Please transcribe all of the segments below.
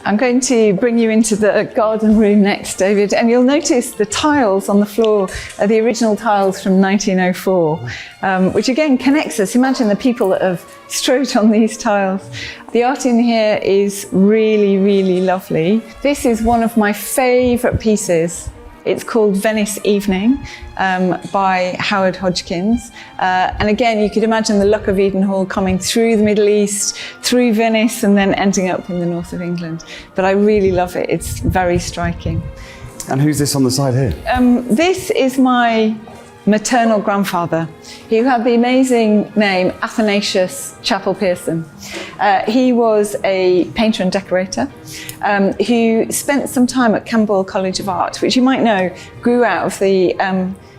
I'm going to bring you into the garden room next, David, and you'll notice the tiles on the floor are the original tiles from 1904, which again connects us. Imagine the people that have strode on these tiles. The art in here is really, really lovely. This is one of my favourite pieces. It's called Venice Evening by Howard Hodgkins. And again, you could imagine the luck of Eden Hall coming through the Middle East, through Venice, and then ending up in the north of England. But I really love it. It's very striking. And who's this on the side here? This is my maternal grandfather, who had the amazing name Athanasius Chapel Pearson. He was a painter and decorator who spent some time at Campbell College of Art, which you might know grew out of the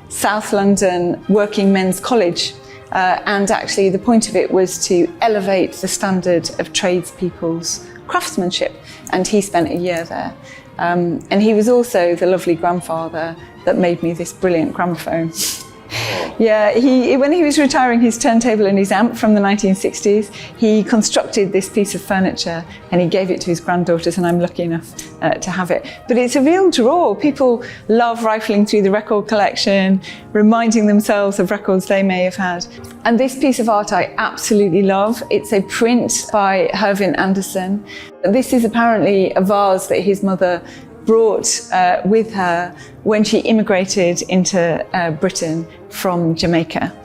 South London Working Men's College. And actually the point of it was to elevate the standard of tradespeople's craftsmanship. And he spent a year there. And he was also the lovely grandfather that made me this brilliant gramophone. Yeah, when he was retiring his turntable and his amp from the 1960s, he constructed this piece of furniture and he gave it to his granddaughters, and I'm lucky enough to have it. But it's a real draw. People love rifling through the record collection, reminding themselves of records they may have had. And this piece of art I absolutely love. It's a print by Hervin Anderson. This is apparently a vase that his mother brought with her when she immigrated into Britain from Jamaica.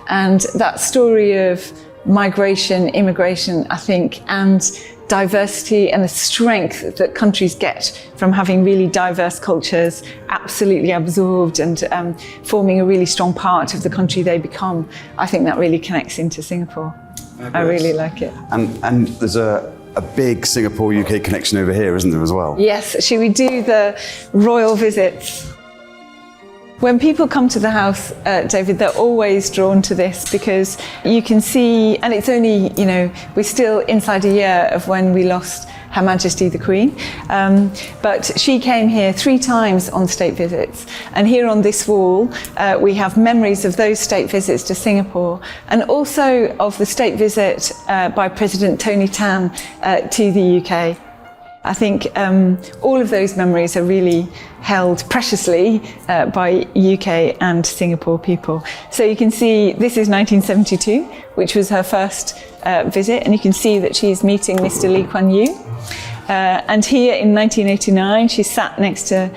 And that story of migration, immigration, I think, and diversity and the strength that countries get from having really diverse cultures absolutely absorbed and forming a really strong part of the country they become, I think that really connects into Singapore. I really like it. And there's a big Singapore-UK connection over here, isn't there, as well? Yes, should we do the royal visits? When people come to the house, David, they're always drawn to this because you can see, and it's only, we're still inside a year of when we lost Her Majesty the Queen, but she came here 3 times on state visits. And here on this wall, we have memories of those state visits to Singapore and also of the state visit by President Tony Tan to the UK. I think all of those memories are really held preciously by UK and Singapore people. So you can see this is 1972, which was her first visit, and you can see that she's meeting Mr. Lee Kuan Yew. And here in 1989, she sat next to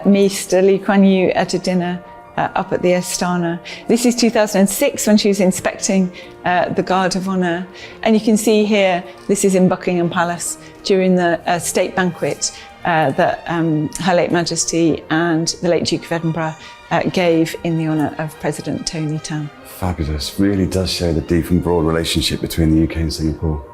Mr. Lee Kuan Yew at a dinner up at the Astana. This is 2006 when she was inspecting the Guard of Honour. And you can see here, this is in Buckingham Palace during the state banquet that Her late Majesty and the late Duke of Edinburgh gave in the honour of President Tony Tan. Fabulous. Really does show the deep and broad relationship between the UK and Singapore.